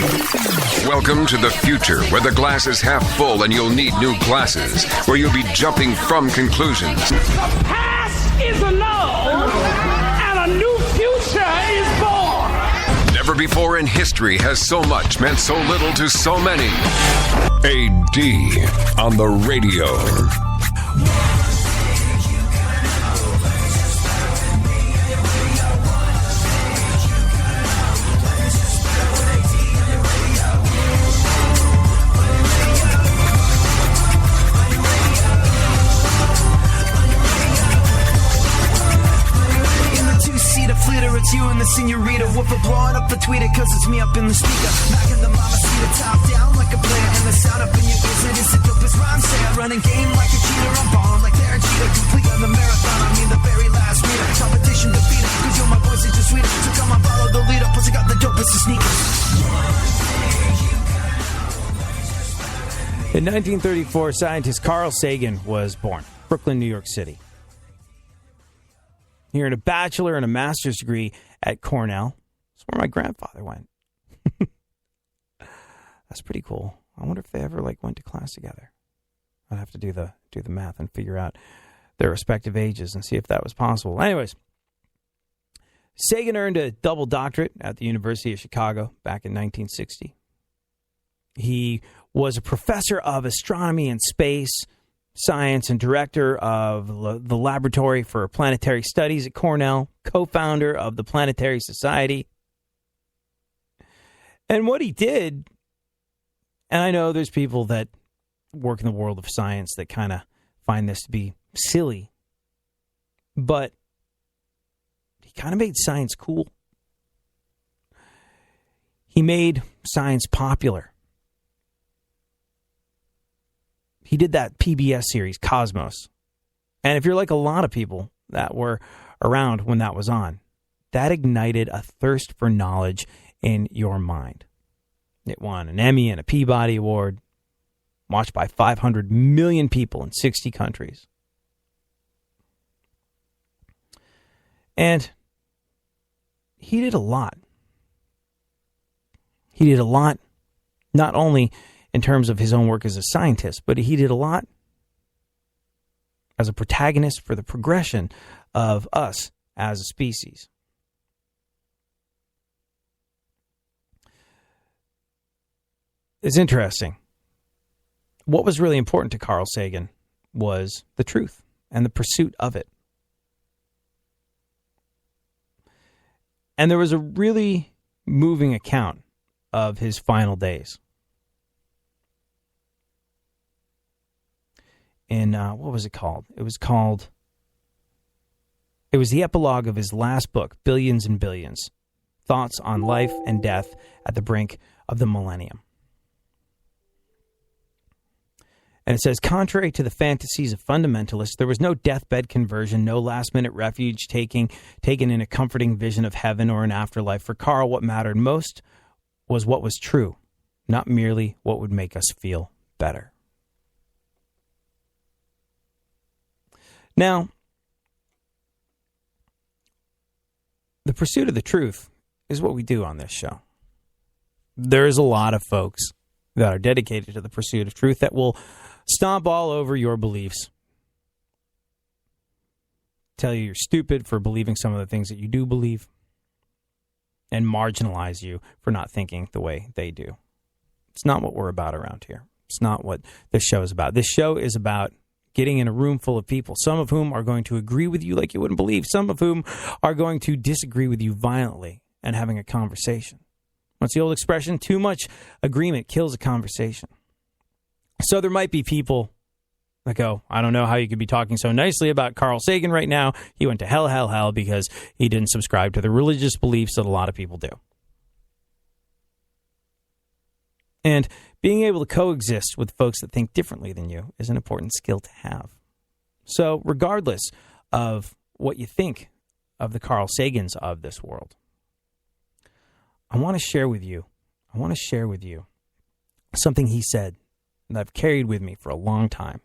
Welcome to the future, where the glass is half full and you'll need new glasses, where you'll be jumping from conclusions. The past is annulled, and a new future is born. Never before in history has so much meant so little to so many. AD on the radio. It's you and the senorita, woofer blowing up the tweeter, cause it's me up in the speaker. Knocking the mama seat top down like a player, and the sound up in your ears, it is the dopest rhyme say. I run a game like a cheater, I'm ballin' like they're a cheater. Complete on the marathon, I mean the very last meter. Competition defeated, cause you're my voice is just sweeter. So come on, follow the leader, plus I got the dopest of sneakers. In 1934, scientist Carl Sagan was born, Brooklyn, New York City. He earned a bachelor and a master's degree at Cornell. That's where my grandfather went. That's pretty cool. I wonder if they ever went to class together. I'd have to do the math and figure out their respective ages and see if that was possible. Anyways, Sagan earned a double doctorate at the University of Chicago back in 1960. He was a professor of astronomy and space science and director of the Laboratory for Planetary Studies at Cornell, co-founder of the Planetary Society. And what he did, and I know there's people that work in the world of science that kind of find this to be silly, but he kind of made science cool. He made science popular. He did that PBS series, Cosmos. And if you're like a lot of people that were around when that was on, that ignited a thirst for knowledge in your mind. It won an Emmy and a Peabody Award, watched by 500 million people in 60 countries. And he did a lot. He did a lot, not only in terms of his own work as a scientist, but he did a lot as a protagonist for the progression of us as a species. It's interesting. What was really important to Carl Sagan was the truth and the pursuit of it. And there was a really moving account of his final days. In, what was it called? It was the epilogue of his last book, Billions and Billions, Thoughts on Life and Death at the Brink of the Millennium. And it says, contrary to the fantasies of fundamentalists, there was no deathbed conversion, no last-minute refuge taken in a comforting vision of heaven or an afterlife. For Carl, what mattered most was what was true, not merely what would make us feel better. Now, the pursuit of the truth is what we do on this show. There's a lot of folks that are dedicated to the pursuit of truth that will stomp all over your beliefs, tell you you're stupid for believing some of the things that you do believe, and marginalize you for not thinking the way they do. It's not what we're about around here. It's not what this show is about. This show is about getting in a room full of people, some of whom are going to agree with you like you wouldn't believe, some of whom are going to disagree with you violently, and having a conversation. What's the old expression? Too much agreement kills a conversation. So there might be people that go, I don't know how you could be talking so nicely about Carl Sagan right now. He went to hell because he didn't subscribe to the religious beliefs that a lot of people do. And being able to coexist with folks that think differently than you is an important skill to have. So regardless of what you think of the Carl Sagans of this world, I want to share with you something he said that I've carried with me for a long time.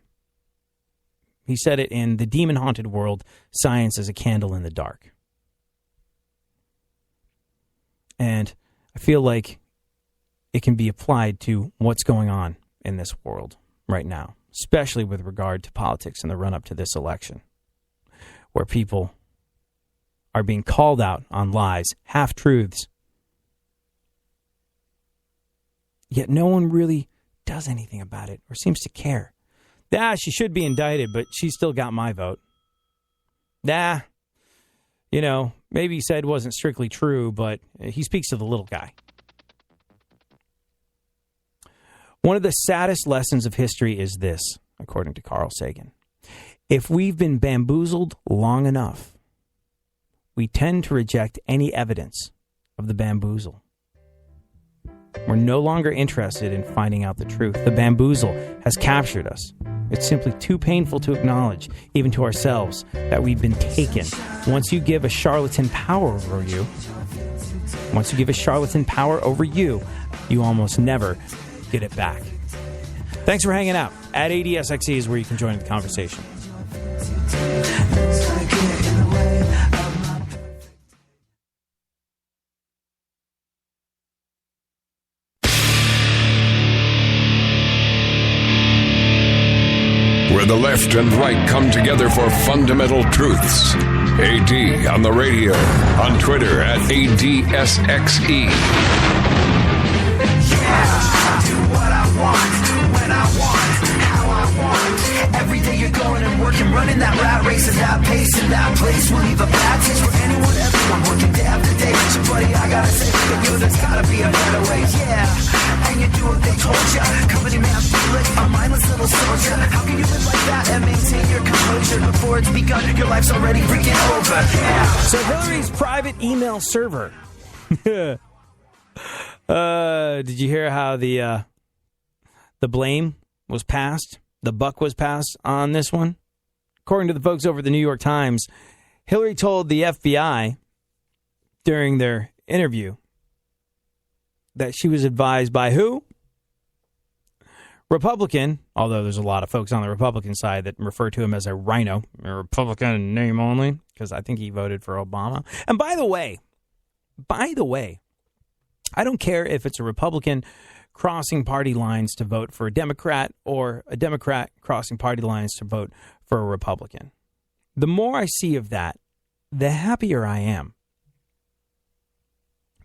He said it in The Demon-Haunted World, Science is a Candle in the Dark. And I feel like it can be applied to what's going on in this world right now, especially with regard to politics in the run-up to this election, where people are being called out on lies, half-truths, yet no one really does anything about it or seems to care. She should be indicted, but she still got my vote. Maybe he said wasn't strictly true, but he speaks to the little guy. One of the saddest lessons of history is this, according to Carl Sagan. If we've been bamboozled long enough, we tend to reject any evidence of the bamboozle. We're no longer interested in finding out the truth. The bamboozle has captured us. It's simply too painful to acknowledge, even to ourselves, that we've been taken. Once you give a charlatan power over you, you almost never get it back. Thanks for hanging out. At ADSXE is where you can join the conversation. Where the left and right come together for fundamental truths. AD on the radio, on Twitter at ADSXE. I do what I want, when I want, how I want. Every day you're going and working, running that rat race at that pace and that place will leave a bad taste for anyone, everyone working day after day. So buddy, I gotta say, there's gotta be a better way, yeah. And you do what they told ya, company man, feel it, a mindless little soldier. How can you live like that and maintain your composure? Before it's begun, your life's already freaking over, yeah. So Hillary's private email server. Did you hear how the blame was passed? The buck was passed on this one? According to the folks over at the New York Times, Hillary told the FBI during their interview that she was advised by who? Republican, although there's a lot of folks on the Republican side that refer to him as a rhino, a Republican in name only, because I think he voted for Obama. And by the way, I don't care if it's a Republican crossing party lines to vote for a Democrat or a Democrat crossing party lines to vote for a Republican. The more I see of that, the happier I am.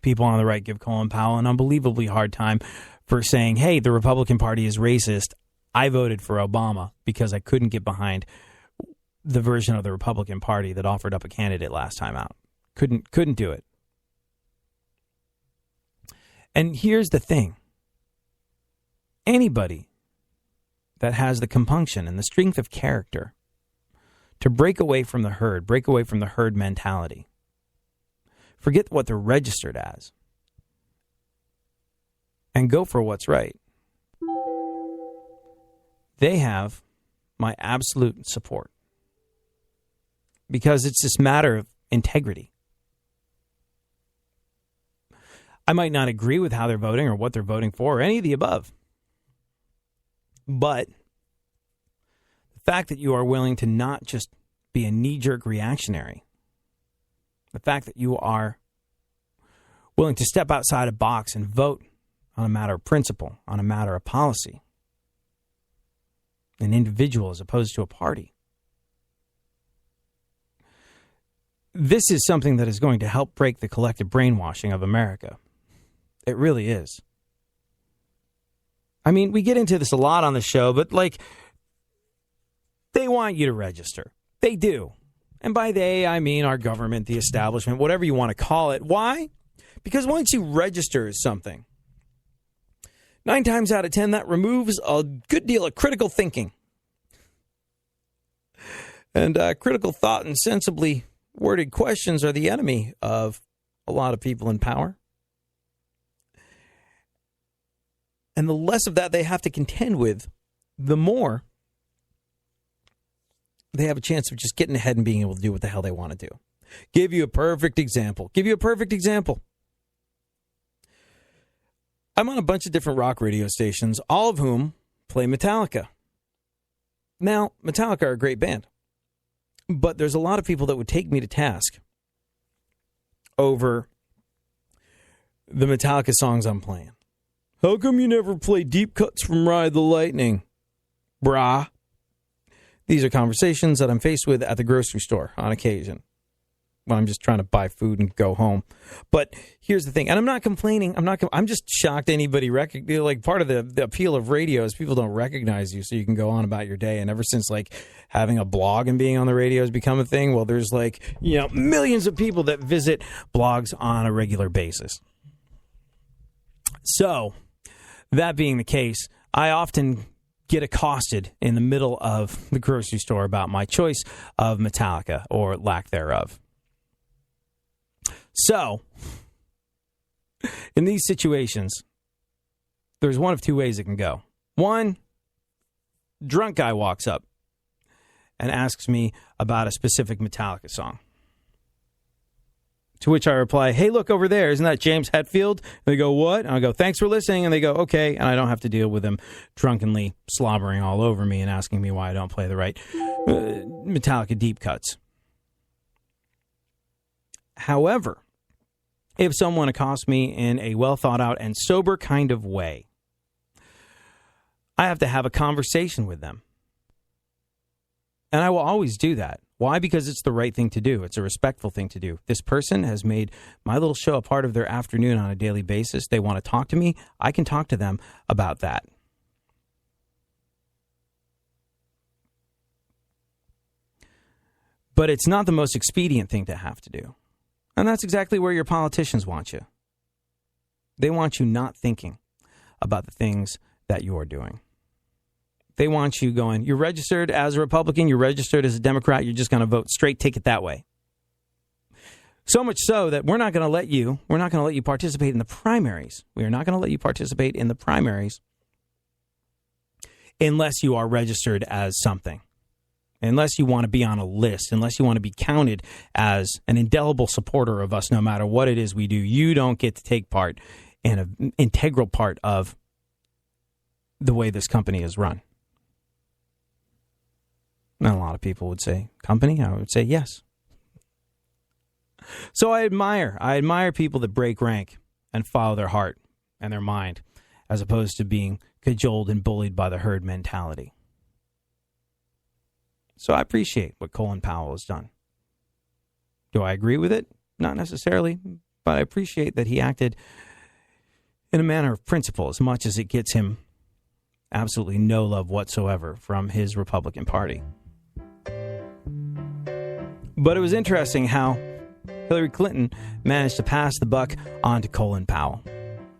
People on the right give Colin Powell an unbelievably hard time for saying, hey, the Republican Party is racist. I voted for Obama because I couldn't get behind the version of the Republican Party that offered up a candidate last time out. Couldn't do it. And here's the thing. Anybody that has the compunction and the strength of character to break away from the herd mentality, forget what they're registered as, and go for what's right, they have my absolute support. Because it's this matter of integrity. I might not agree with how they're voting or what they're voting for or any of the above. But the fact that you are willing to not just be a knee-jerk reactionary, the fact that you are willing to step outside a box and vote on a matter of principle, on a matter of policy, an individual as opposed to a party, this is something that is going to help break the collective brainwashing of America. It really is. I mean, we get into this a lot on the show, but they want you to register. They do. And by they, I mean our government, the establishment, whatever you want to call it. Why? Because once you register something, 9 times out of 10, that removes a good deal of critical thinking. And critical thought and sensibly worded questions are the enemy of a lot of people in power. And the less of that they have to contend with, the more they have a chance of just getting ahead and being able to do what the hell they want to do. Give you a perfect example. I'm on a bunch of different rock radio stations, all of whom play Metallica. Now, Metallica are a great band, but there's a lot of people that would take me to task over the Metallica songs I'm playing. How come you never play deep cuts from Ride the Lightning? Brah. These are conversations that I'm faced with at the grocery store on occasion when I'm just trying to buy food and go home. But here's the thing, and I'm not complaining. I'm just shocked anybody like part of the appeal of radio is people don't recognize you, so you can go on about your day. And ever since like having a blog and being on the radio has become a thing, well, there's like, you know, millions of people that visit blogs on a regular basis. So that being the case, I often get accosted in the middle of the grocery store about my choice of Metallica or lack thereof. So, in these situations, there's one of two ways it can go. One, drunk guy walks up and asks me about a specific Metallica song. To which I reply, hey, look over there. Isn't that James Hetfield? And they go, what? And I go, thanks for listening. And they go, okay. And I don't have to deal with them drunkenly slobbering all over me and asking me why I don't play the right Metallica deep cuts. However, if someone accosts me in a well-thought-out and sober kind of way, I have to have a conversation with them. And I will always do that. Why? Because it's the right thing to do. It's a respectful thing to do. This person has made my little show a part of their afternoon on a daily basis. They want to talk to me. I can talk to them about that. But it's not the most expedient thing to have to do. And that's exactly where your politicians want you. They want you not thinking about the things that you're doing. They want you going, you're registered as a Republican, you're registered as a Democrat, you're just going to vote straight, take it that way. So much so that we're not going to let you participate in the primaries. We are not going to let you participate in the primaries unless you are registered as something. Unless you want to be on a list, unless you want to be counted as an indelible supporter of us, no matter what it is we do, you don't get to take part in an integral part of the way this company is run. And a lot of people would say, company? I would say yes. So I admire people that break rank and follow their heart and their mind, as opposed to being cajoled and bullied by the herd mentality. So I appreciate what Colin Powell has done. Do I agree with it? Not necessarily, but I appreciate that he acted in a manner of principle as much as it gets him absolutely no love whatsoever from his Republican Party. But it was interesting how Hillary Clinton managed to pass the buck on to Colin Powell.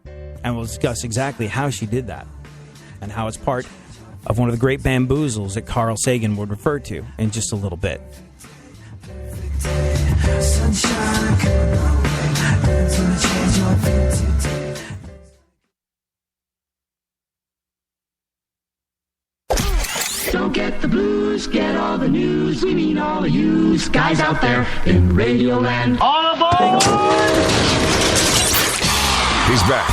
And we'll discuss exactly how she did that and how it's part of one of the great bamboozles that Carl Sagan would refer to in just a little bit. Don't get the blues, get all the news. We mean all of you guys out there in Radio Land. All aboard! He's back.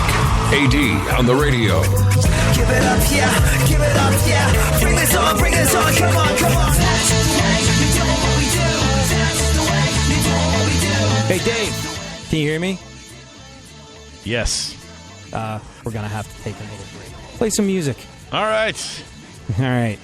AD on the radio. Give it up, yeah. Give it up, yeah. Bring this on, come on, come on. That's the way we do what we do. That's the way we do what we do. Hey, Dave, can you hear me? Yes. We're going to have to take a little break. Play some music. All right. All right.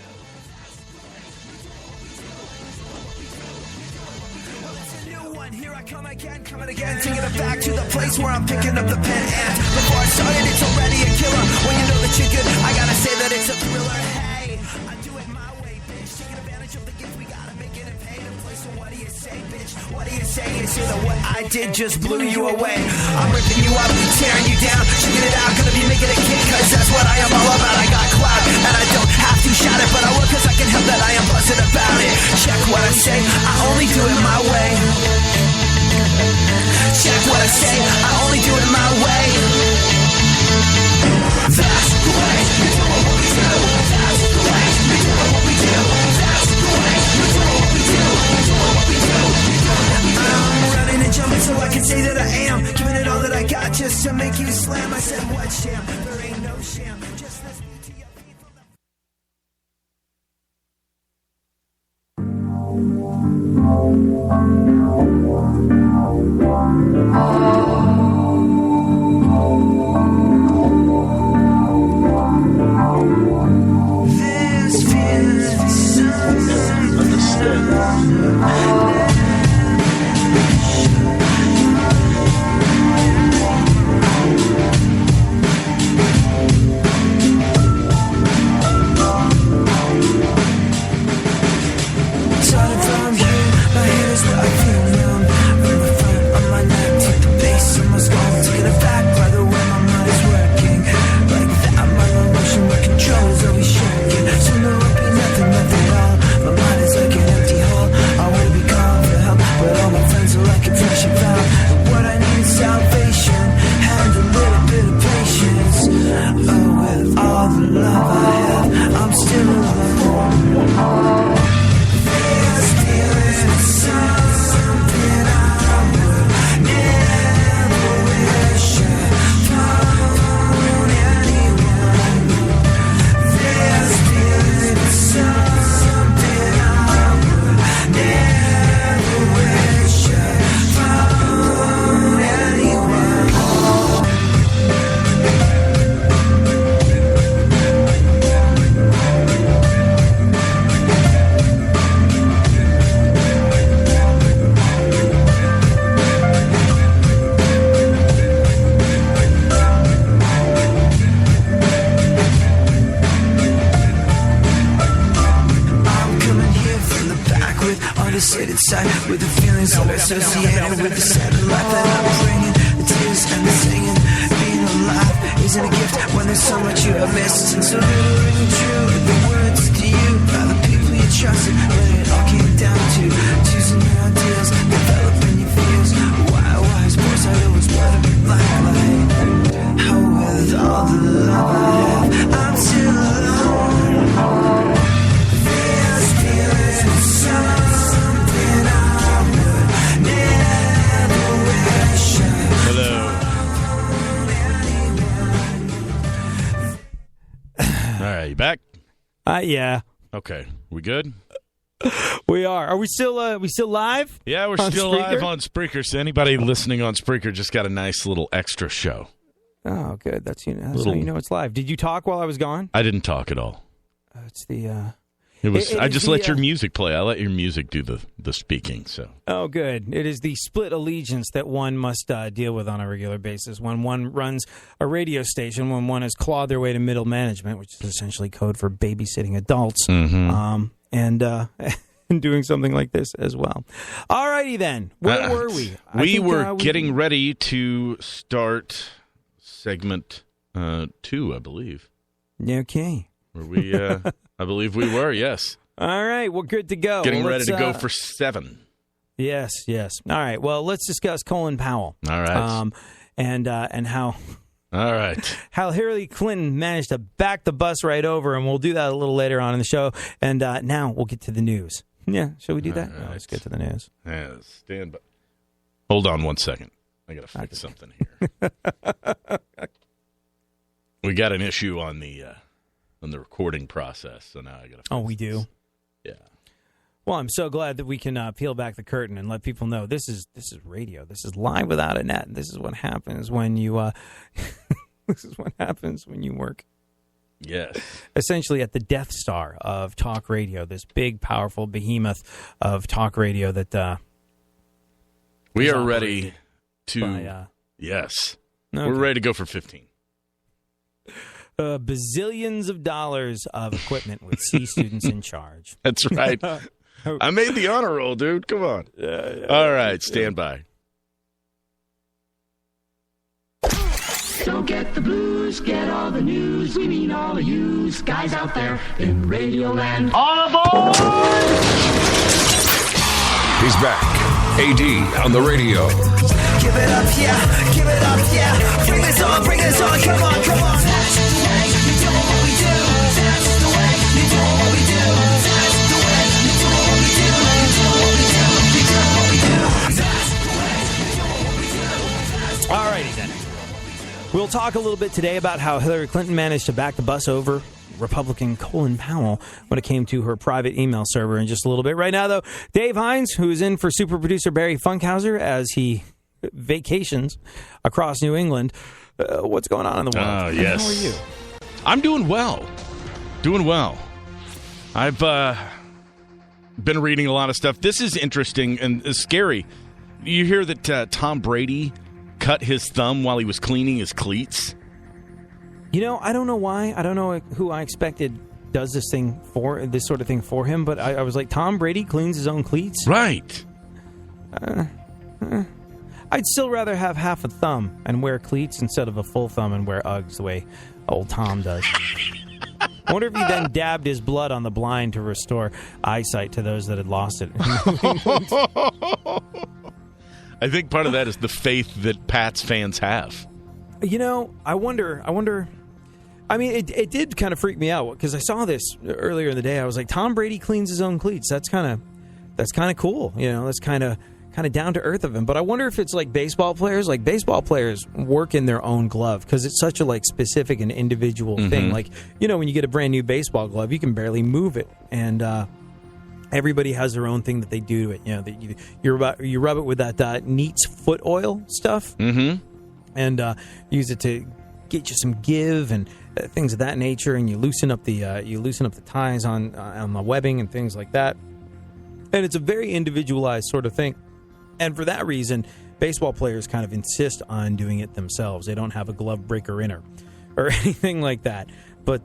Coming again, taking it back to the place where I'm picking up the pen. And before I started, it's already a killer. When you know that you're good, I gotta say that it's a thriller. Hey, I do it my way, bitch. Taking advantage of the gift, we gotta make it and pay to play. So what do you say, bitch? What do you say? Is it that what I did just blew you away? I'm ripping you up, tearing you down, checking it out, gonna be making a kick, cause that's what I am all about. I got clout, and I don't have to shout it, but I will cause I can help that I am buzzing about it. Check what I say, I only do it my way. Check what I say, I only do it my way. That's the way we do what we do. That's the way we do what we do. That's the way we do what we do. We do what we do. I'm running and jumping so I can say that I am giving it all that I got just to make you slam. I said what sham? There ain't no sham. Just listen to your people. to sit inside with the feelings that are associated with the sad life that I'm bringing. The tears and the singing. Being alive isn't a gift when there's so much you have missed. And so little ring true. The words to you by the people you trust. When it all came down to choosing your ideas, developing your fears. Why sports I always what a life. How with all the love I have, I'm still alone. This feeling something I would never wish. Hello. All right, you back? Yeah. Okay, we good? We are. Are we still live? Yeah, we're on still Spreaker? live on Spreaker. So anybody listening on Spreaker just got a nice little extra show. Oh, good. That's how you know it's live. Did you talk while I was gone? I didn't talk at all. It's the. It was. I just let your music. music play. I let your music do the speaking. So. Oh, good. It is the split allegiance that one must deal with on a regular basis. When one runs a radio station, when one has clawed their way to middle management, which is essentially code for babysitting adults, and doing something like this as well. All righty then. Where were we? We were getting ready to start segment 2, I believe. Okay. Were we? I believe we were. Yes. All right. We're good to go. Getting ready to go for 7. Yes. All right. Well, let's discuss Colin Powell. All right. And how. All right. How Hillary Clinton managed to back the bus right over, and we'll do that a little later on in the show. And now we'll get to the news. Yeah, shall we do that? Right. No, let's get to the news. Yeah, stand by. Hold on one second. I got to fix something here. We got an issue on the recording process, so now I got to fix we this. do? Yeah. Well, I'm so glad that we can peel back the curtain and let people know this is radio. This is live without a net. This is what happens when you this is what happens when you work. Yes. Essentially at the Death Star of talk radio, this big, powerful behemoth of talk radio that we are ready to by, yes. Okay. We're ready to go for 15. Bazillions of dollars of equipment with C students in charge. That's right. I made the honor roll, dude. Come on. All right, stand by. Don't get the blues, get all the news. We mean all of you guys out there in Radio Land. All aboard! He's back. AD on the radio. Give it up, yeah. Give it up, yeah. Bring us on, come on. That's the way you do what we do. That's the way you do what we do. That's the way you do what we do. You do what we do. You do what we do. That's the way you do what we do. All righty then. We'll talk a little bit today about how Hillary Clinton managed to back the bus over Republican Colin Powell when it came to her private email server in just a little bit. Right now, though, Dave Hines, who is in for super producer Barry Funkhauser as he vacations across New England. What's going on in the world? Oh, yes. How are you? I'm doing well. I've been reading a lot of stuff. This is interesting and scary. You hear that Tom Brady cut his thumb while he was cleaning his cleats? You know, I don't know why. I don't know who I expected does this sort of thing for him, but I was like, Tom Brady cleans his own cleats? Right. I'd still rather have half a thumb and wear cleats instead of a full thumb and wear Uggs the way old Tom does. I wonder if he then dabbed his blood on the blind to restore eyesight to those that had lost it. I think part of that is the faith that Pats fans have. You know, I wonder. I mean, it did kind of freak me out because I saw this earlier in the day. I was like, Tom Brady cleans his own cleats. That's kind of cool. You know, that's kind of down to earth of him. But I wonder if it's like baseball players. Like baseball players work in their own glove because it's such a specific and individual thing. Like, you know, when you get a brand new baseball glove, you can barely move it, and everybody has their own thing that they do to it. You know, you rub it with that Neat's foot oil stuff, and use it to get you some give and things of that nature, and you loosen up the ties on the webbing and things like that. And it's a very individualized sort of thing. And for that reason, baseball players kind of insist on doing it themselves. They don't have a glove breaker inner. or anything like that. But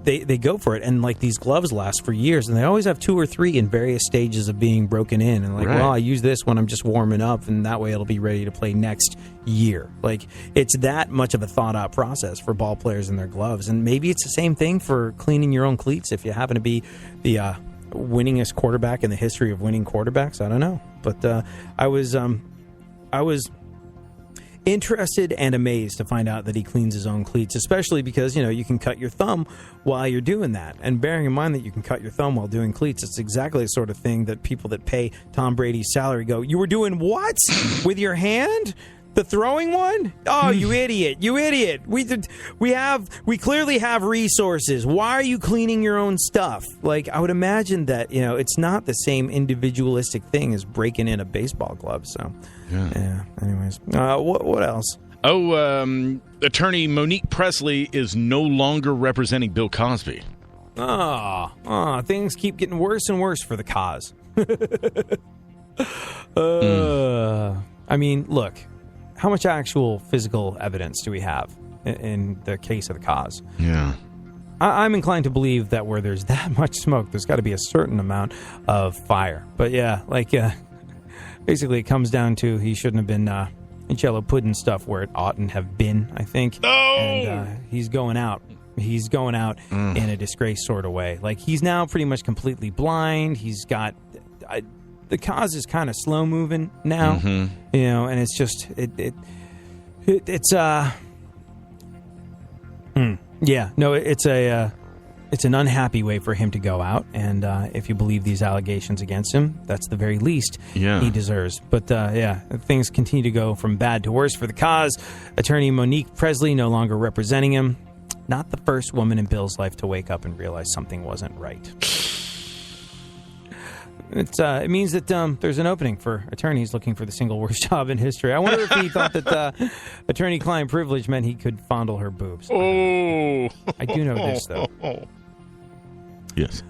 they go for it, and like these gloves last for years, and they always have 2 or 3 in various stages of being broken in. And like, right. well, I use this when I'm just warming up, and that way it'll be ready to play next year. Like, it's that much of a thought out process for ball players and their gloves. And maybe it's the same thing for cleaning your own cleats if you happen to be the winningest quarterback in the history of winning quarterbacks. I don't know, but I was interested and amazed to find out that he cleans his own cleats, especially because, you can cut your thumb while you're doing that. And bearing in mind that you can cut your thumb while doing cleats, it's exactly the sort of thing that people that pay Tom Brady's salary go, you were doing what? With your hand? The throwing one? Oh, you idiot. You idiot. We clearly have resources. Why are you cleaning your own stuff? Like, I would imagine that, it's not the same individualistic thing as breaking in a baseball glove. So, yeah. Anyways, what else? Attorney Monique Presley is no longer representing Bill Cosby. Things keep getting worse and worse for the cause. I mean, look. How much actual physical evidence do we have in the case of the cause? Yeah. I'm inclined to believe that where there's that much smoke, there's got to be a certain amount of fire. But yeah, basically it comes down to he shouldn't have been in Jello pudding stuff where it oughtn't have been, I think. No! And he's going out. He's going out in a disgrace sort of way. Like, he's now pretty much completely blind. He's got... the cause is kind of slow moving now, and it's just it's an unhappy way for him to go out, and if you believe these allegations against him, that's the very least he deserves. But things continue to go from bad to worse for the cause. Attorney Monique Presley no longer representing him. Not the first woman in Bill's life to wake up and realize something wasn't right. It means that there's an opening for attorneys looking for the single worst job in history. I wonder if he thought that attorney-client privilege meant he could fondle her boobs. Oh. I do know this, though. Yes.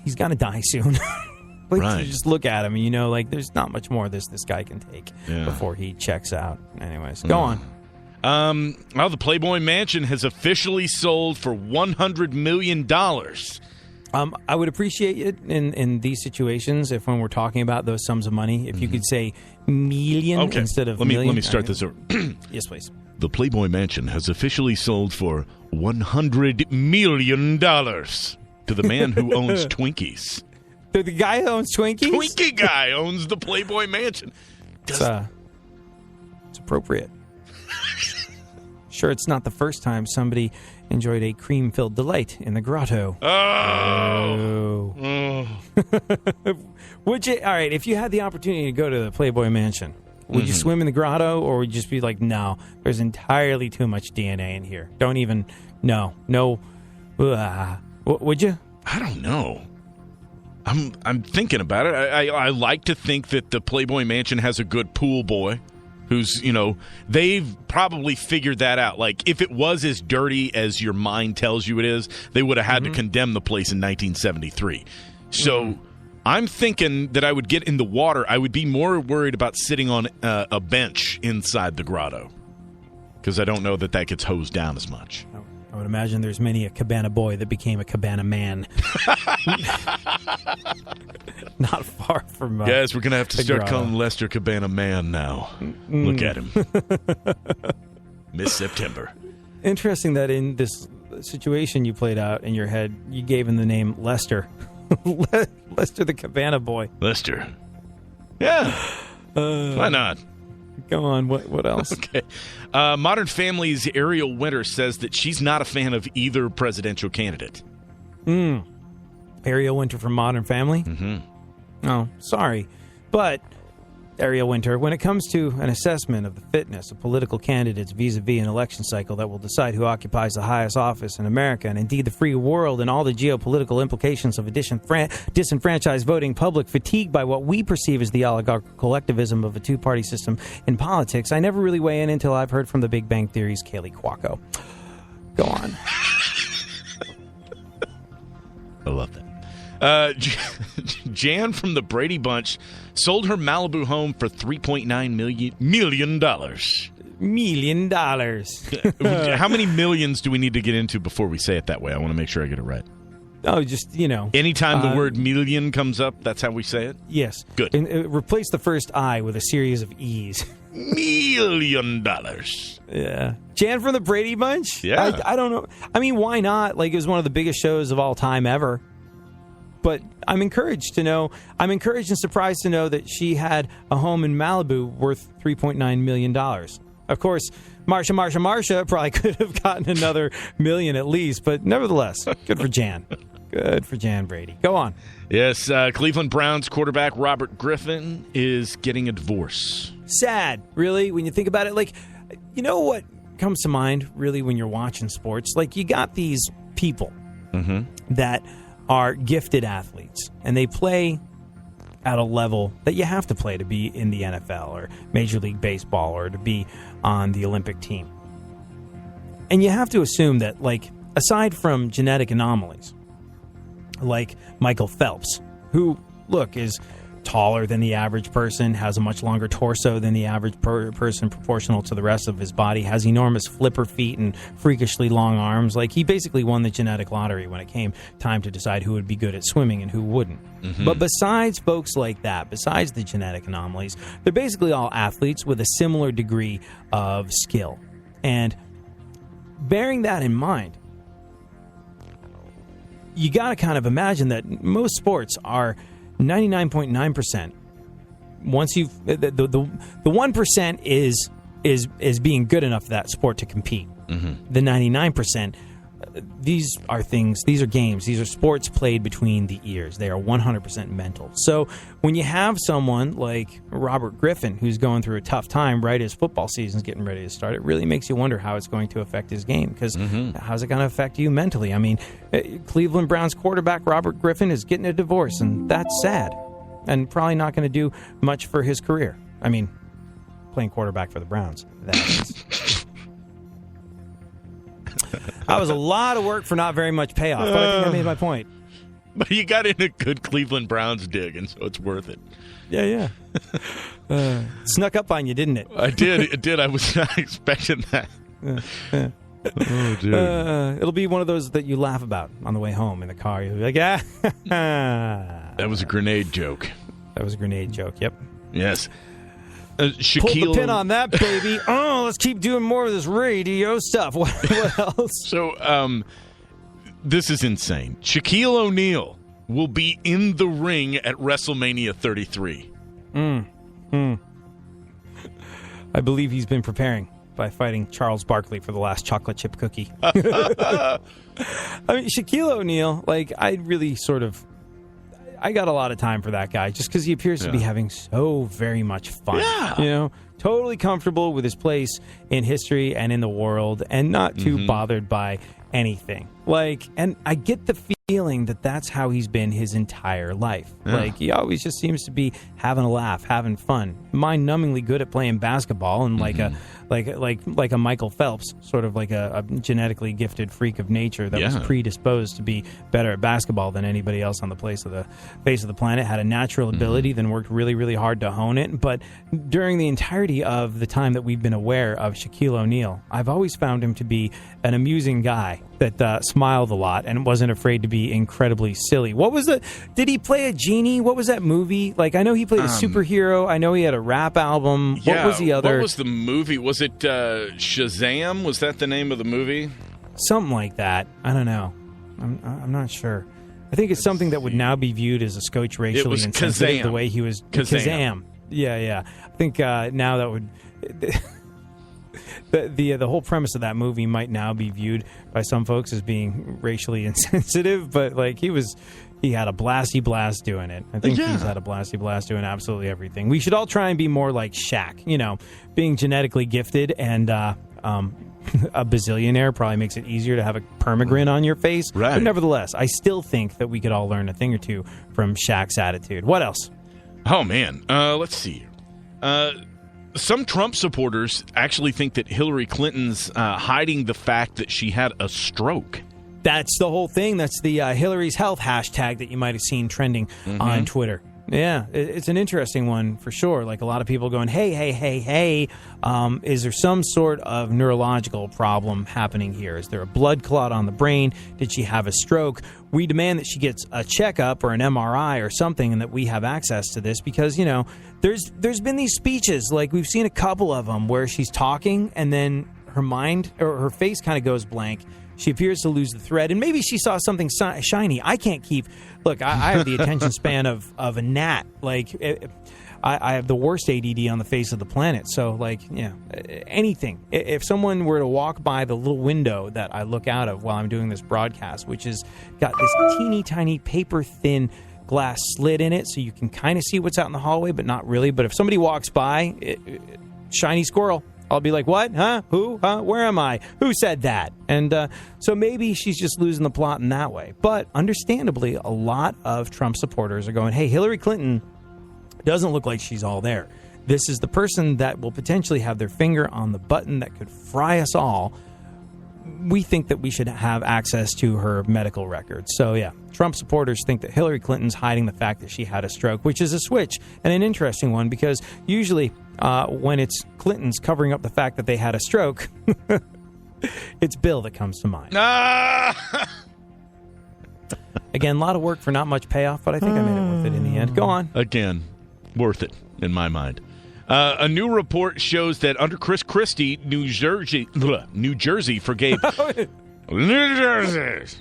He's got to die soon. Right. You just look at him, and there's not much more this guy can take before he checks out. Anyways, go on. Well, the Playboy Mansion has officially sold for $100 million. I would appreciate it in these situations if when we're talking about those sums of money, if you could say million instead of million. Let me start this over. Yes, please. The Playboy Mansion has officially sold for $100 million to the man who owns Twinkies. The guy who owns Twinkies? Twinkie guy owns the Playboy Mansion. It's appropriate. Sure, it's not the first time somebody enjoyed a cream-filled delight in the grotto. Would you? All right, if you had the opportunity to go to the Playboy Mansion, would you swim in the grotto, or would you just be like, no, there's entirely too much DNA in here. Don't even, no. Would you? I don't know. I'm thinking about it. I like to think that the Playboy Mansion has a good pool boy. Who's, they've probably figured that out. Like, if it was as dirty as your mind tells you it is, they would have had to condemn the place in 1973. So I'm thinking that I would get in the water. I would be more worried about sitting on a bench inside the grotto because I don't know that gets hosed down as much. I would imagine there's many a cabana boy that became a cabana man. Not far from Guys, we're going to have to start grotto. calling Lester Cabana Man now. Look at him. Miss September. Interesting that in this situation you played out in your head, you gave him the name Lester. Lester the Cabana Boy. Lester. Yeah. Why not? Go on. What else? Okay. Modern Family's Ariel Winter says that she's not a fan of either presidential candidate. Ariel Winter from Modern Family? Mm-hmm. Oh, sorry. But, Ariel Winter, when it comes to an assessment of the fitness of political candidates vis-a-vis an election cycle that will decide who occupies the highest office in America and indeed the free world and all the geopolitical implications of a disenfranchised voting public fatigued by what we perceive as the oligarchical collectivism of a two-party system in politics, I never really weigh in until I've heard from the Big Bang Theory's Kaylee Cuoco. Go on. I love that. Jan from the Brady Bunch sold her Malibu home for $3.9 million. million. How many millions do we need to get into before we say it that way? I want to make sure I get it right. Oh, just, Anytime the word million comes up, that's how we say it? Yes. Good. And replace the first I with a series of E's. $1 million. Yeah. Jan from the Brady Bunch? Yeah. I don't know. I mean, why not? Like, it was one of the biggest shows of all time ever. But I'm encouraged and surprised to know that she had a home in Malibu worth $3.9 million. Of course, Marsha probably could have gotten another million at least, but nevertheless, good for Jan. Good for Jan Brady. Go on. Yes, Cleveland Browns quarterback Robert Griffin is getting a divorce. Sad, really, when you think about it. Like, you know what comes to mind, really, when you're watching sports? Like, you got these people that are gifted athletes, and they play at a level that you have to play to be in the NFL or Major League Baseball or to be on the Olympic team. And you have to assume that, like, aside from genetic anomalies, like Michael Phelps, who, look, is taller than the average person, has a much longer torso than the average person proportional to the rest of his body, has enormous flipper feet and freakishly long arms. Like, he basically won the genetic lottery when it came time to decide who would be good at swimming and who wouldn't. But besides folks like that, besides the genetic anomalies, they're basically all athletes with a similar degree of skill. And bearing that in mind, you got to kind of imagine that most sports are 99.9%. Once you've the 1% is being good enough for that sport to compete. The 99%, these are games, these are sports played between the ears. They are 100% mental. So when you have someone like Robert Griffin, who's going through a tough time right as football season's getting ready to start, it really makes you wonder how it's going to affect his game, because how's it going to affect you mentally? I mean, Cleveland Browns quarterback Robert Griffin is getting a divorce, and that's sad, and probably not going to do much for his career. I mean, playing quarterback for the Browns, that is. That was a lot of work for not very much payoff, but I think I made my point. But you got in a good Cleveland Browns dig, and so it's worth it. Yeah. Snuck up on you, didn't it? I did. It did. I was not expecting that. Oh, dude. It'll be one of those that you laugh about on the way home in the car. You'll be like, That was a grenade joke. That was a grenade joke, yep. Yes. Pull the pin on that, baby. Oh, let's keep doing more of this radio stuff. What else? So, this is insane. Shaquille O'Neal will be in the ring at WrestleMania 33. I believe he's been preparing by fighting Charles Barkley for the last chocolate chip cookie. I mean, Shaquille O'Neal, like, I got a lot of time for that guy just because he appears to be having so very much fun. Yeah. You know, totally comfortable with his place in history and in the world and not too bothered by anything. Like, and I get the feeling that that's how he's been his entire life. Like, he always just seems to be having a laugh, having fun, mind-numbingly good at playing basketball, and like a Michael Phelps, sort of like a genetically gifted freak of nature that was predisposed to be better at basketball than anybody else on the face of the planet, had a natural ability, then worked really, really hard to hone it. But during the entirety of the time that we've been aware of Shaquille O'Neal, I've always found him to be an amusing guy that smiled a lot and wasn't afraid to be incredibly silly. Did he play a genie? What was that movie? Like, I know he played a superhero. I know he had a rap album. Yeah, what was the other? What was the movie? Was it Shazam? Was that the name of the movie? Something like that. I don't know. I'm not sure. I think it's something that would now be viewed as a scotch racially insensitive. Kazam. The way he was Kazam. Yeah. I think now that would the whole premise of that movie might now be viewed by some folks as being racially insensitive. But like, he had a blasty blast doing it. I think he's had a blasty blast doing absolutely everything. We should all try and be more like Shaq. You know, being genetically gifted and a bazillionaire probably makes it easier to have a permagrin on your face. Right. But nevertheless, I still think that we could all learn a thing or two from Shaq's attitude. What else? Oh, man. Let's see. Some Trump supporters actually think that Hillary Clinton's hiding the fact that she had a stroke. That's the whole thing. That's the Hillary's Health hashtag that you might have seen trending on Twitter. Yeah, it's an interesting one for sure. Like a lot of people going, hey, is there some sort of neurological problem happening here? Is there a blood clot on the brain? Did she have a stroke? We demand that she gets a checkup or an MRI or something and that we have access to this because, there's been these speeches, like we've seen a couple of them where she's talking and then her mind or her face kind of goes blank. She appears to lose the thread, and maybe she saw something shiny. I can't keep... Look, I have the attention span of a gnat. Like, I have the worst ADD on the face of the planet. So, anything. If someone were to walk by the little window that I look out of while I'm doing this broadcast, which has got this teeny tiny paper-thin glass slit in it, so you can kind of see what's out in the hallway, but not really. But if somebody walks by, shiny squirrel... I'll be like, what? Huh? Who? Huh? Where am I? Who said that? And so maybe she's just losing the plot in that way. But understandably, a lot of Trump supporters are going, hey, Hillary Clinton doesn't look like she's all there. This is the person that will potentially have their finger on the button that could fry us all. We think that we should have access to her medical records. So, yeah, Trump supporters think that Hillary Clinton's hiding the fact that she had a stroke, which is a switch and an interesting one because usually when it's Clinton's covering up the fact that they had a stroke, it's Bill that comes to mind. Again, a lot of work for not much payoff, but I think I made it worth it in the end. Go on. Again, worth it in my mind. A new report shows that under Chris Christie, New Jersey forgave... New Jersey.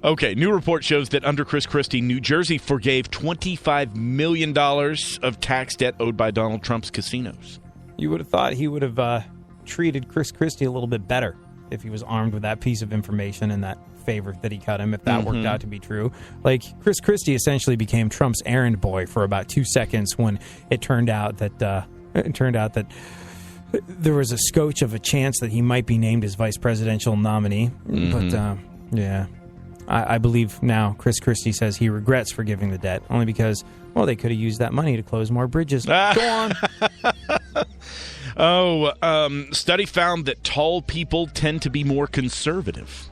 Okay, new report shows that under Chris Christie, New Jersey forgave $25 million of tax debt owed by Donald Trump's casinos. You would have thought he would have treated Chris Christie a little bit better if he was armed with that piece of information and that favor that he cut him, if that worked out to be true. Like, Chris Christie essentially became Trump's errand boy for about 2 seconds when it turned out that there was a scotch of a chance that he might be named as vice presidential nominee. But, yeah. I believe now Chris Christie says he regrets forgiving the debt, only because, well, they could have used that money to close more bridges. Go on. Study found that tall people tend to be more conservative.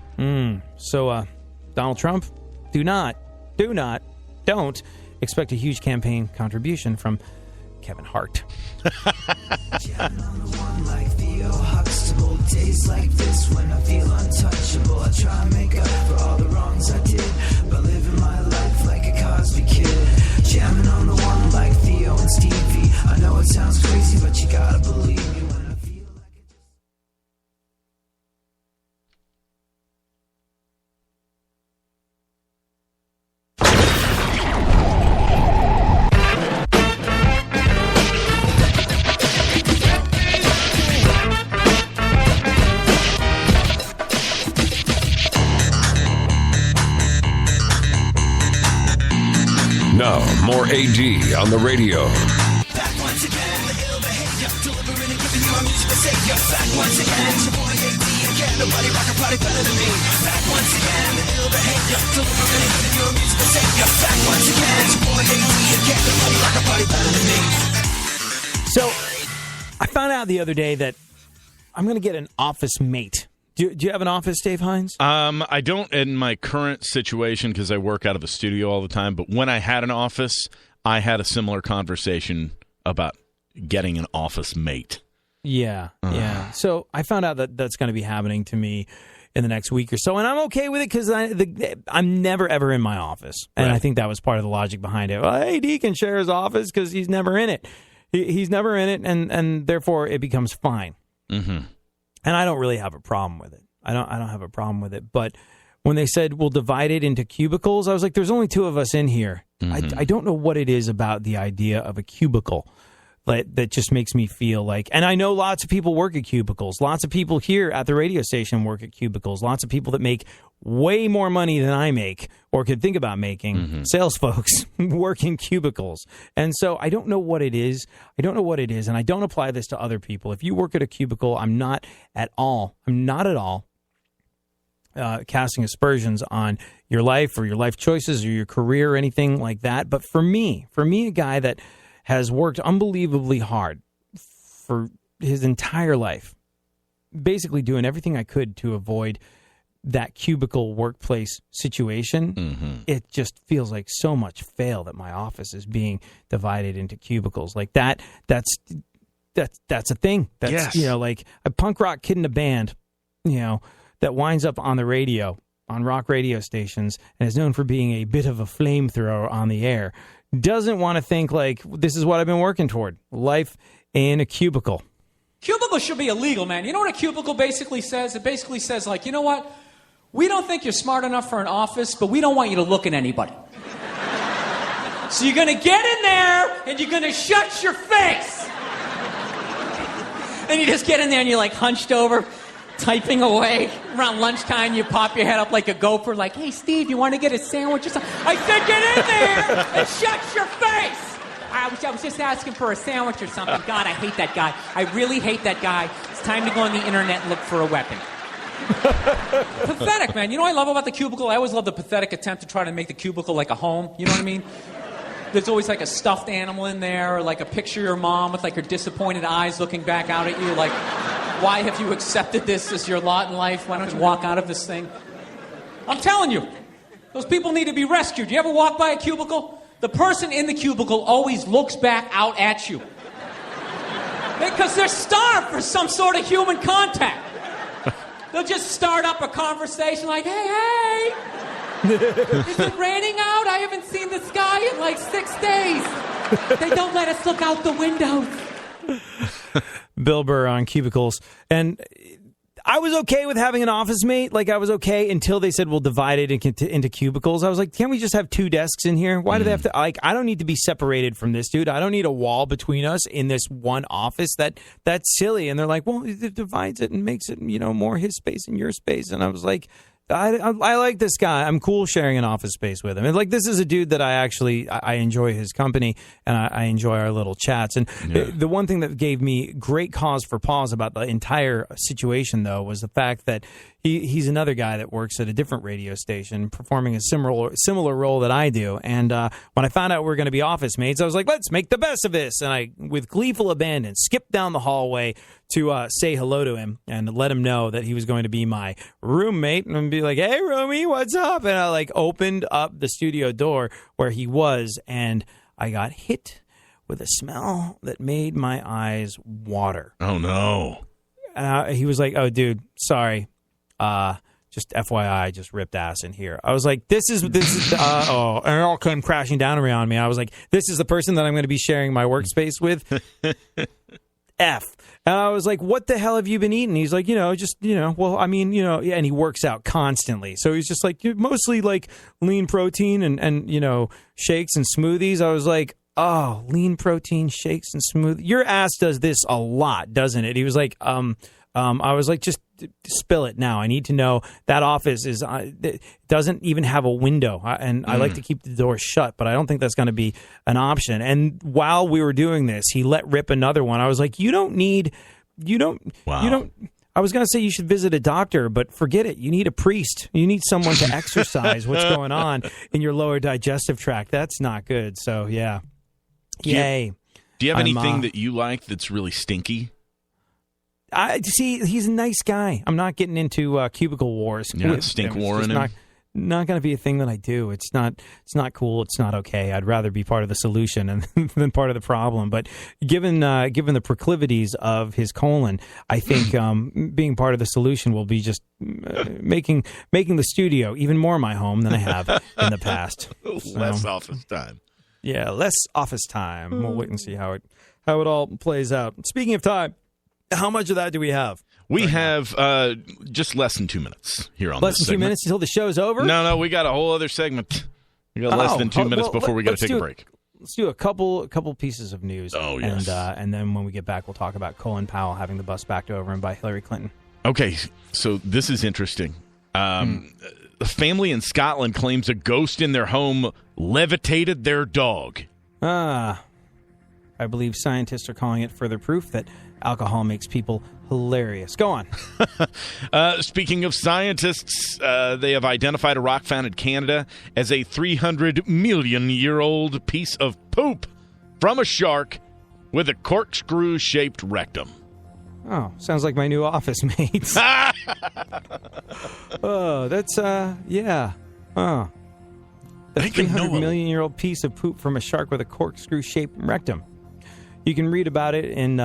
So, Donald Trump, don't expect a huge campaign contribution from Kevin Hart. Days like this when I feel untouchable, I try and make up for all the wrongs I did by living my life like a Cosby kid, jamming on the one like Theo and Stevie. I know it sounds crazy, but you gotta believe me when I feel like it. Now, more AD on the radio. Back once again, the ill behavior, delivering and giving you my music to save you. Back once again, it's your boy AD again, nobody rock a party better than me. Back once again, the ill behavior, delivering and giving you my music to save you. Back once again, it's your boy AD again, nobody rock a party better than me. So, I found out the other day that I'm going to get an office mate. Do you have an office, Dave Hines? I don't in my current situation because I work out of a studio all the time. But when I had an office, I had a similar conversation about getting an office mate. Yeah, yeah. So I found out that that's going to be happening to me in the next week or so. And I'm okay with it because I'm never, ever in my office. And I think that was part of the logic behind it. Well, AD can share his office because he's never in it. He's never in it, and therefore it becomes fine. Mm-hmm. And I don't really have a problem with it. I don't have a problem with it. But when they said we'll divide it into cubicles, I was like, there's only two of us in here. I don't know what it is about the idea of a cubicle that just makes me feel like, and I know lots of people work at cubicles. Lots of people here at the radio station work at cubicles. Lots of people that make way more money than I make or could think about making. Sales folks work in cubicles. And so I don't know what it is. And I don't apply this to other people. If you work at a cubicle, I'm not at all casting aspersions on your life or your life choices or your career or anything like that. But for me, a guy that has worked unbelievably hard for his entire life, basically doing everything I could to avoid that cubicle workplace situation, it just feels like so much fail that my office is being divided into cubicles. Like that's a thing. That's, like a punk rock kid in a band, that winds up on the radio, on rock radio stations, and is known for being a bit of a flamethrower on the air, doesn't want to think like, this is what I've been working toward. Life in a cubicle. Cubicle should be illegal, man. You know what a cubicle basically says? It basically says, like, you know what? We don't think you're smart enough for an office, but we don't want you to look at anybody. So you're going to get in there, and you're going to shut your face. And you just get in there, and you're, like, hunched over, typing away. Around lunchtime, you pop your head up like a gopher, like, hey, Steve, you want to get a sandwich or something? I said get in there and shut your face. I was just asking for a sandwich or something. God, I hate that guy. I really hate that guy. It's time to go on the internet and look for a weapon. Pathetic, man. You know what I love about the cubicle? I always love the pathetic attempt to try to make the cubicle like a home. You know what I mean? There's always like a stuffed animal in there, or like a picture of your mom with like her disappointed eyes looking back out at you. Like, why have you accepted this as your lot in life? Why don't you walk out of this thing? I'm telling you, those people need to be rescued. You ever walk by a cubicle? The person in the cubicle always looks back out at you. Because they're starved for some sort of human contact. They'll just start up a conversation like, hey, is it raining out? I haven't seen the sky in like 6 days. They don't let us look out the windows. Bill Burr on cubicles. And I was okay with having an office mate. Like, I was okay until they said we'll divide it into cubicles. I was like, can't we just have 2 desks in here? Why do they have to? Like, I don't need to be separated from this dude. I don't need a wall between us in this one office. That's silly. And they're like, well, it divides it and makes it, more his space and your space. And I was like, I like this guy. I'm cool sharing an office space with him. And like, this is a dude that I enjoy his company, and I enjoy our little chats. And the one thing that gave me great cause for pause about the entire situation, though, was the fact that he's another guy that works at a different radio station performing a similar role that I do. And when I found out we were going to be office mates, I was like, let's make the best of this. And I, with gleeful abandon, skipped down the hallway to say hello to him and let him know that he was going to be my roommate, and be like, hey, roomie, what's up? And I opened up the studio door where he was, and I got hit with a smell that made my eyes water. Oh, no. He was like, oh, dude, sorry. Just FYI, I just ripped ass in here. I was like, this is, and it all came crashing down around me. I was like, this is the person that I'm going to be sharing my workspace with. F. And I was like, what the hell have you been eating? He's like, and he works out constantly. So he's just like, mostly like lean protein and shakes and smoothies. I was like, oh, lean protein, shakes and smoothies. Your ass does this a lot, doesn't it? He was like, I was like, just spill it now. I need to know that office doesn't even have a window, and I like to keep the door shut, but I don't think that's going to be an option. And while we were doing this, he let rip another one. I was like, I was going to say you should visit a doctor, but forget it. You need a priest. You need someone to exercise what's going on in your lower digestive tract. That's not good. So, yeah. Yay. Do you have anything that you like that's really stinky? See, he's a nice guy. I'm not getting into cubicle wars. Yeah, stink warring him. Not going to be a thing that I do. It's not cool. It's not okay. I'd rather be part of the solution than part of the problem. But given the proclivities of his colon, I think being part of the solution will be just making the studio even more my home than I have in the past. Less office time. Yeah, less office time. We'll wait and see how it all plays out. Speaking of time, how much of that do we have? We have just less than 2 minutes here on this segment. Less than 2 minutes until the show's over? No, we got a whole other segment. We got less than 2 minutes before we got to take a break. Let's do a couple pieces of news. Oh, yes. And then when we get back, we'll talk about Colin Powell having the bus backed over him by Hillary Clinton. Okay, so this is interesting. A family in Scotland claims a ghost in their home levitated their dog. I believe scientists are calling it further proof that alcohol makes people hilarious. Go on. Speaking of scientists, they have identified a rock found in Canada as a 300-million-year-old piece of poop from a shark with a corkscrew-shaped rectum. Oh, sounds like my new office mates. Oh, that's, yeah. Oh. A 300-million-year-old piece of poop from a shark with a corkscrew-shaped rectum. You can read about it in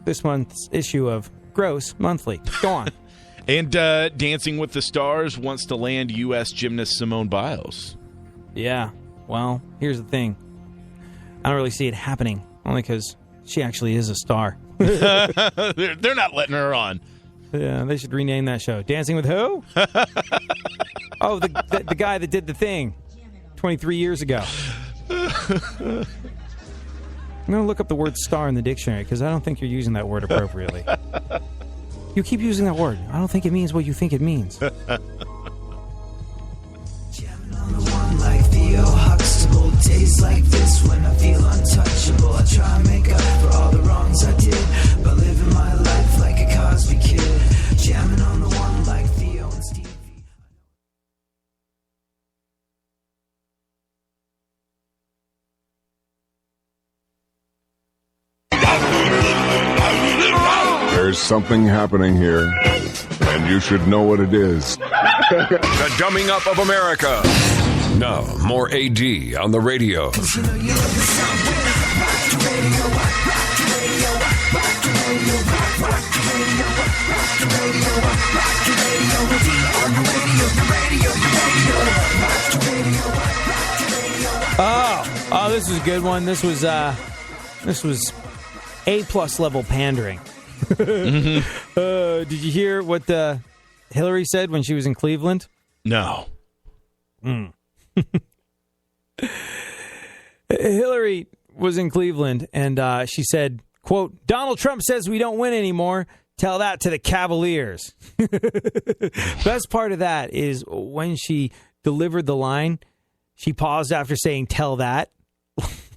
this month's issue of Gross Monthly. Go on. And Dancing with the Stars wants to land U.S. gymnast Simone Biles. Yeah. Well, here's the thing. I don't really see it happening, only because she actually is a star. They're not letting her on. Yeah, they should rename that show. Dancing with who? Oh, the guy that did the thing 23 years ago. I'm going to look up the word star in the dictionary because I don't think you're using that word appropriately. You keep using that word. I don't think it means what you think it means. Days like this when I feel untouchable, I try and make up for all the wrongs I did by living my life like a Cosby kid, jamming on the one like Theo and Stevie. There's something happening here, and you should know what it is. The Dumbing Up of America. Now, more AD on the radio. Oh, this was a good one. This was A+ level pandering. Did you hear what Hillary said when she was in Cleveland? No. Hillary was in Cleveland, and she said, quote, Donald Trump says we don't win anymore. Tell that to the Cavaliers. Best part of that is when she delivered the line, she paused after saying, tell that,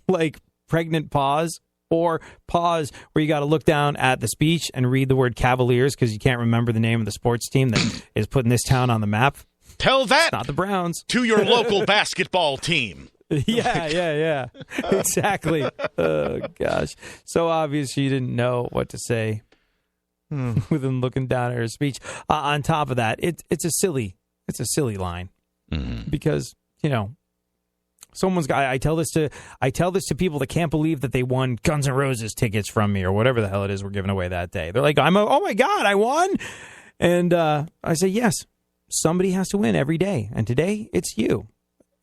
like pregnant pause, or pause where you got to look down at the speech and read the word Cavaliers because you can't remember the name of the sports team that is putting this town on the map. Tell that it's not the Browns. To your local basketball team. Yeah. Exactly. Oh, gosh. So obvious she didn't know what to say with him looking down at her speech. On top of that, it's a silly line because, you know, someone's got. I tell this to people that can't believe that they won Guns N' Roses tickets from me or whatever the hell it is we're giving away that day. They're like, oh my God, I won. And I say, yes, somebody has to win every day. And today it's you.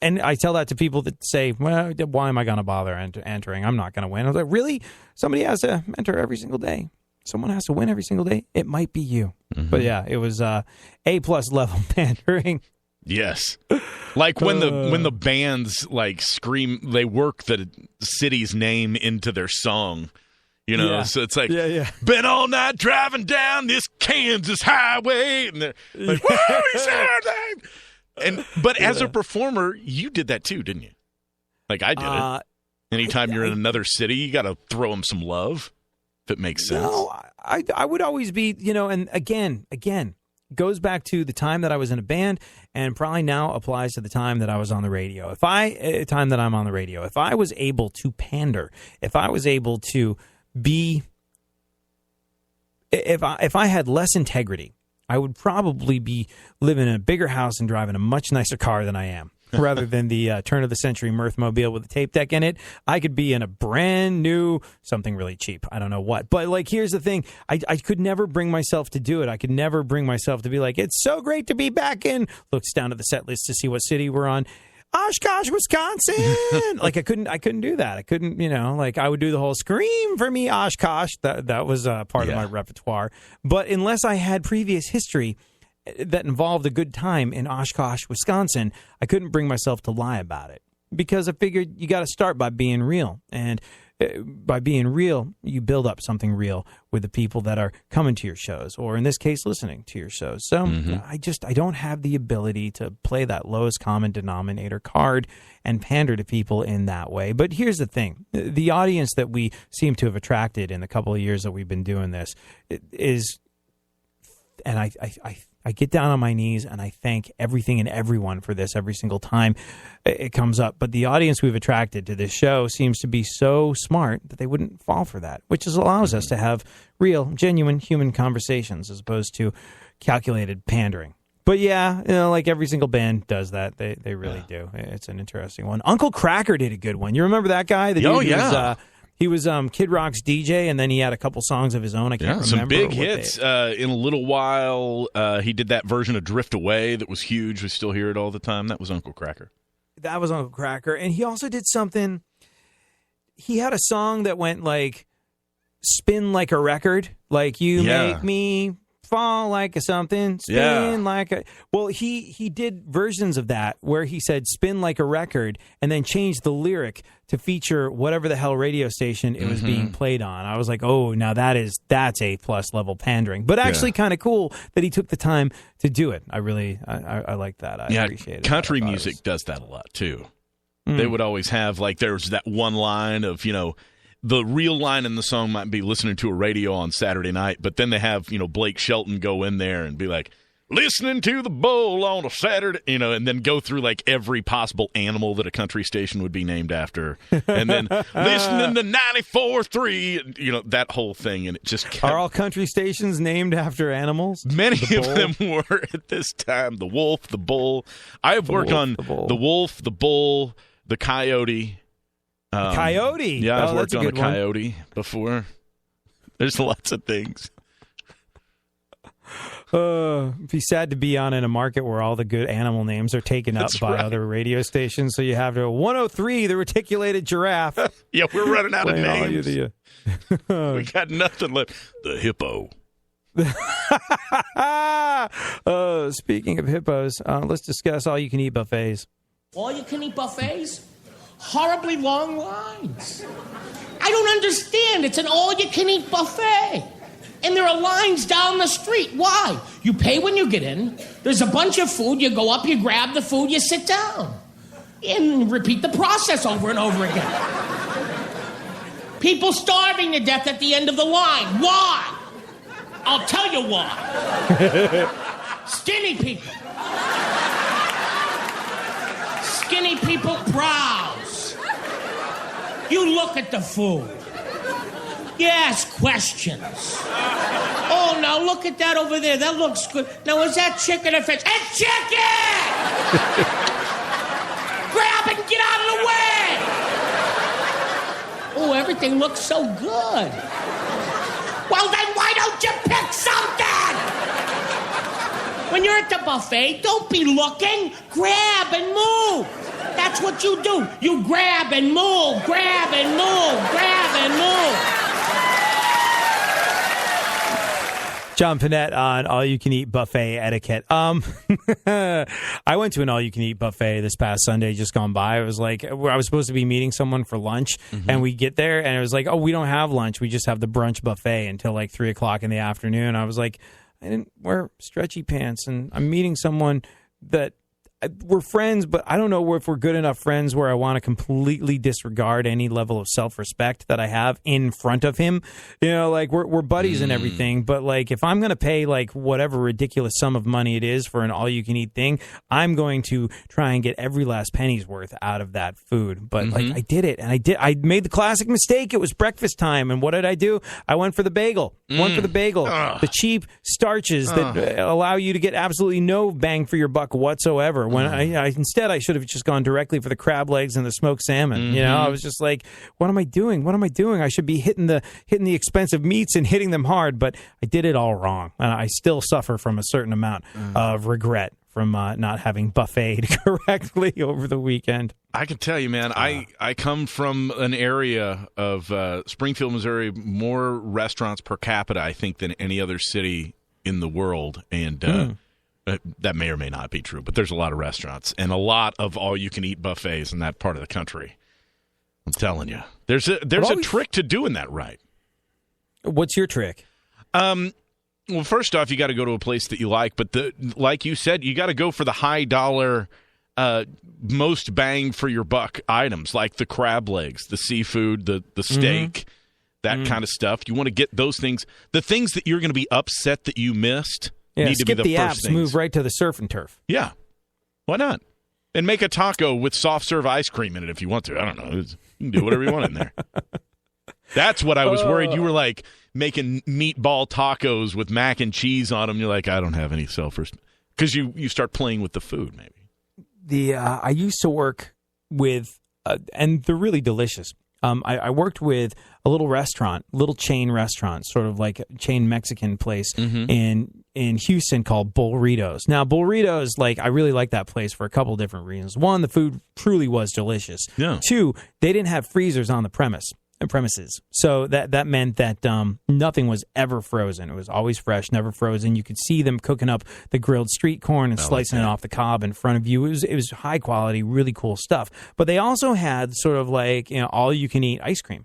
And I tell that to people that say, well, why am I going to bother entering? I'm not going to win. I was like, really? Somebody has to enter every single day. Someone has to win every single day. It might be you. Mm-hmm. But yeah, it was A+ level pandering. Yes. Like when the bands like scream, they work the city's name into their song. You know, so it's like, been all night driving down this Kansas highway. And they're like, whoa, he said our name. But as a performer, you did that too, didn't you? Like I did it. Anytime you're in another city, you got to throw them some love, if it makes sense. No, I would always be, you know, and again, goes back to the time that I was in a band and probably now applies to the time that I was on the radio. If I'm on the radio, if I was able to pander, if I was able to be, if I had less integrity, I would probably be living in a bigger house and driving a much nicer car than I am. Rather than the turn-of-the-century Mirthmobile with a tape deck in it, I could be in a brand new, something really cheap. I don't know what. But, like, here's the thing. I could never bring myself to do it. I could never bring myself to be like, it's so great to be back in. Looks down at the set list to see what city we're on. Oshkosh, Wisconsin. Like, I couldn't do that. I couldn't, you know, like, I would do the whole scream for me, Oshkosh. That was part of my repertoire. But unless I had previous history that involved a good time in Oshkosh, Wisconsin, I couldn't bring myself to lie about it because I figured you got to start by being real. And by being real, you build up something real with the people that are coming to your shows, or in this case, listening to your shows. So I don't have the ability to play that lowest common denominator card and pander to people in that way. But here's the thing. The audience that we seem to have attracted in the couple of years that we've been doing this is, and I get down on my knees and I thank everything and everyone for this every single time it comes up. But the audience we've attracted to this show seems to be so smart that they wouldn't fall for that, which allows us to have real, genuine human conversations as opposed to calculated pandering. But yeah, like every single band does that. They really do. It's an interesting one. Uncle Kracker did a good one. You remember that guy? He was Kid Rock's DJ, and then he had a couple songs of his own. I can't remember. Some big hits. In a little while, he did that version of Drift Away that was huge. We still hear it all the time. That was Uncle Kracker. That was Uncle Kracker. And he also did something. He had a song that went like, spin like a record. Like, you make me fall like a something, spin like a... Well, he did versions of that where he said spin like a record and then changed the lyric to feature whatever the hell radio station it was being played on. I was like, oh, now that's A+ level pandering. But actually kind of cool that he took the time to do it. I like that. I appreciate it. Country music does that a lot, too. They would always have, like, there's that one line of, the real line in the song might be listening to a radio on Saturday night, but then they have, Blake Shelton go in there and be like, listening to the Bull on a Saturday, and then go through like every possible animal that a country station would be named after. And then listening to 94.3, that whole thing. And it just kept... Are all country stations named after animals? Many of them were at this time. The wolf, the bull. I have worked on the wolf, the bull, the coyote. Coyote? Yeah, I've worked on a coyote before. There's lots of things. It'd be sad to be on in a market where all the good animal names are taken up by other radio stations. So you have to 103, the reticulated giraffe. Yeah, we're running out of names. We got nothing left. The hippo. Speaking of hippos, let's discuss all-you-can-eat buffets. All-you-can-eat buffets? Horribly long lines. I don't understand. It's an all-you-can-eat buffet. And there are lines down the street. Why? You pay when you get in. There's a bunch of food. You go up, you grab the food, you sit down. And repeat the process over and over again. People starving to death at the end of the line. Why? I'll tell you why. Skinny people. Skinny people browse. You look at the food. You ask questions. Oh, now look at that over there. That looks good. Now, is that chicken or fish? It's chicken! Grab it and get out of the way! Oh, everything looks so good. Well, then why don't you pick something? When you're at the buffet, don't be looking. Grab and move. That's what you do. You grab and move, grab and move, grab and move. John Panette on all-you-can-eat buffet etiquette. I went to an all-you-can-eat buffet this past Sunday, just gone by. It was like, I was supposed to be meeting someone for lunch, and we get there, and it was like, oh, we don't have lunch. We just have the brunch buffet until like 3 o'clock in the afternoon. I was like, I didn't wear stretchy pants, and I'm meeting someone that we're friends, but I don't know if we're good enough friends where I want to completely disregard any level of self-respect that I have in front of him. Like we're buddies and everything, but like if I'm going to pay like whatever ridiculous sum of money it is for an all-you-can-eat thing, I'm going to try and get every last penny's worth out of that food. But like I did it, and I made the classic mistake. It was breakfast time, and what did I do? I went for the bagel. The cheap starches that allow you to get absolutely no bang for your buck whatsoever. When instead I should have just gone directly for the crab legs and the smoked salmon. I was just like, what am I doing? I should be hitting the expensive meats and hitting them hard, but I did it all wrong. And I still suffer from a certain amount of regret from not having buffeted correctly over the weekend. I can tell you, man, I come from an area of Springfield, Missouri, more restaurants per capita, I think, than any other city in the world. And that may or may not be true, but there's a lot of restaurants and a lot of all-you-can-eat buffets in that part of the country. I'm telling you. There's a trick to doing that right. What's your trick? Well, first off, you got to go to a place that you like, but like you said, you got to go for the high-dollar, most bang-for-your-buck items, like the crab legs, the seafood, the steak, that kind of stuff. You want to get those things. The things that you're going to be upset that you missed Yeah, need to be skip the the first apps, things. move right to the surf and turf. Yeah. Why not? And make a taco with soft serve ice cream in it if you want to. I don't know. You can do whatever you want in there. That's what I was worried. You were like making meatball tacos with mac and cheese on them. You're like, I don't have any self-respect. Because you start playing with the food, maybe. I used to work with, and they're really delicious. I worked with a little chain restaurant, sort of like a chain Mexican place in Houston called Burritos. Now, Burritos, I really like that place for a couple of different reasons. One, the food truly was delicious. Yeah. Two, they didn't have freezers on the premises. So that meant that nothing was ever frozen. It was always fresh, never frozen. You could see them cooking up the grilled street corn and slicing it off the cob in front of you. It was high quality, really cool stuff. But they also had sort of all you can eat ice cream.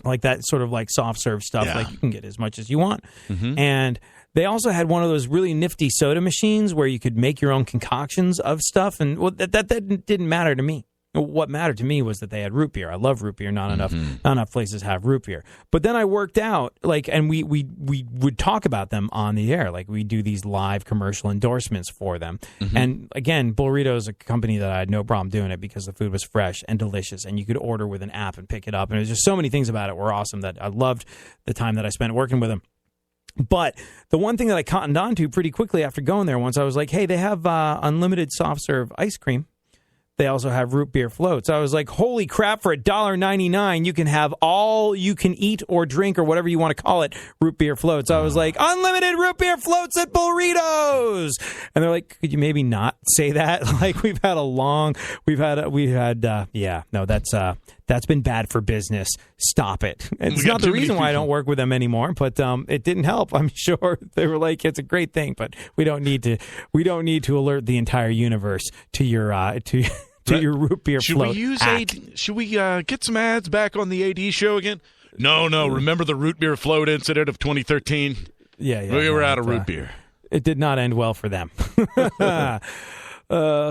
Like that sort of soft serve stuff. Yeah. Like you can get as much as you want. And they also had one of those really nifty soda machines where you could make your own concoctions of stuff. And that didn't matter to me. What mattered to me was that they had root beer. I love root beer. Not enough places have root beer. But then I worked out, and we would talk about them on the air. We do these live commercial endorsements for them. And again, Burrito is a company that I had no problem doing it because the food was fresh and delicious, and you could order with an app and pick it up. And there's just so many things about it were awesome that I loved the time that I spent working with them. But the one thing that I cottoned on to pretty quickly after going there once, I was like, hey, they have unlimited soft serve ice cream. They also have root beer floats. I was like, holy crap, for $1.99, you can have all you can eat or drink or whatever you want to call it, root beer floats. I was like, unlimited root beer floats at Burritos. And they're like, could you maybe not say that? That's been bad for business. Stop it. It's not the reason why I don't work with them anymore, but it didn't help. I'm sure they were like, it's a great thing, but we don't need to alert the entire universe to your your root beer float. Should we get some ads back on the AD show again? No. Remember the root beer float incident of 2013? Yeah. We were out of root beer. It did not end well for them.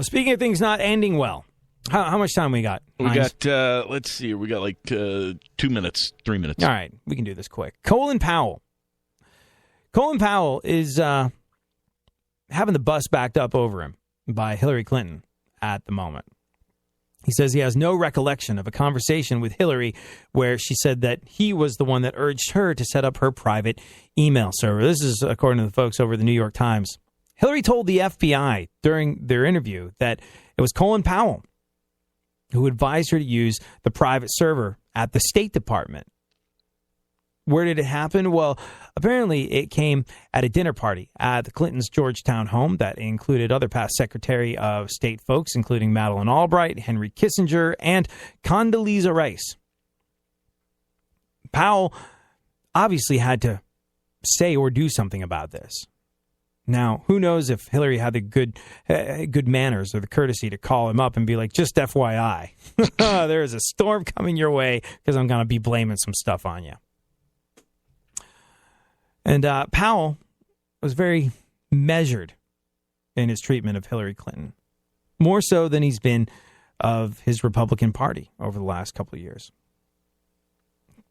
Speaking of things not ending well, how much time we got? We got, let's see, we got 2 minutes, 3 minutes. All right, we can do this quick. Colin Powell. Colin Powell is having the bus backed up over him by Hillary Clinton at the moment. He says he has no recollection of a conversation with Hillary where she said that he was the one that urged her to set up her private email server. This is according to the folks over the New York Times. Hillary told the FBI during their interview that it was Colin Powell who advised her to use the private server at the State Department. Where did it happen? Well, apparently it came at a dinner party at the Clintons' Georgetown home that included other past Secretary of State folks, including Madeleine Albright, Henry Kissinger, and Condoleezza Rice. Powell obviously had to say or do something about this. Now, who knows if Hillary had the good manners or the courtesy to call him up and be like, just FYI, there is a storm coming your way because I'm going to be blaming some stuff on you. And Powell was very measured in his treatment of Hillary Clinton, more so than he's been of his Republican Party over the last couple of years.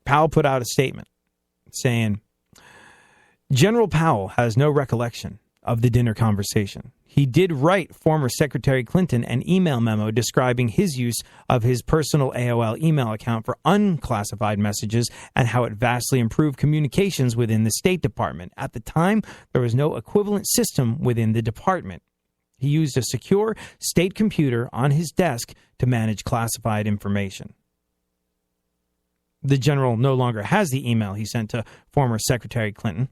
Powell put out a statement saying, General Powell has no recollection of the dinner conversation. He did write former Secretary Clinton an email memo describing his use of his personal AOL email account for unclassified messages and how it vastly improved communications within the State Department. At the time, there was no equivalent system within the department. He used a secure state computer on his desk to manage classified information. The general no longer has the email he sent to former Secretary Clinton.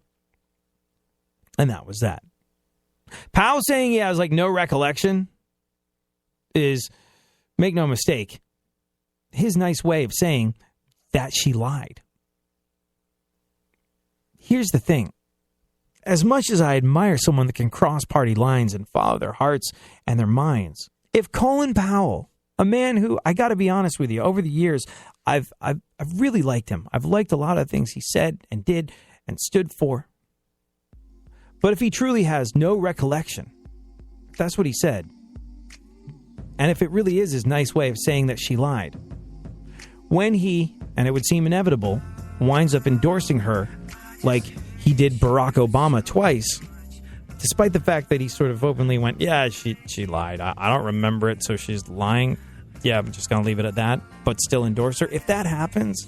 And that was that. Powell saying he has no recollection is, make no mistake, his nice way of saying that she lied. Here's the thing. As much as I admire someone that can cross party lines and follow their hearts and their minds, if Colin Powell, a man who, I got to be honest with you, over the years, I've really liked him. I've liked a lot of things he said and did and stood for. But if he truly has no recollection, if that's what he said, and if it really is his nice way of saying that she lied, when he, and it would seem inevitable, winds up endorsing her like he did Barack Obama twice, despite the fact that he sort of openly went, yeah, she lied. I don't remember it, so she's lying. Yeah, I'm just going to leave it at that, but still endorse her. If that happens,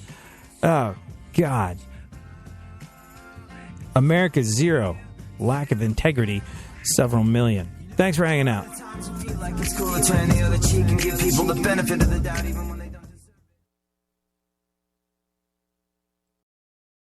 oh, God. America's zero. Lack of integrity, several million. Thanks for hanging out. Feel like it's cool to turn the other cheek and give people the benefit of the doubt even when they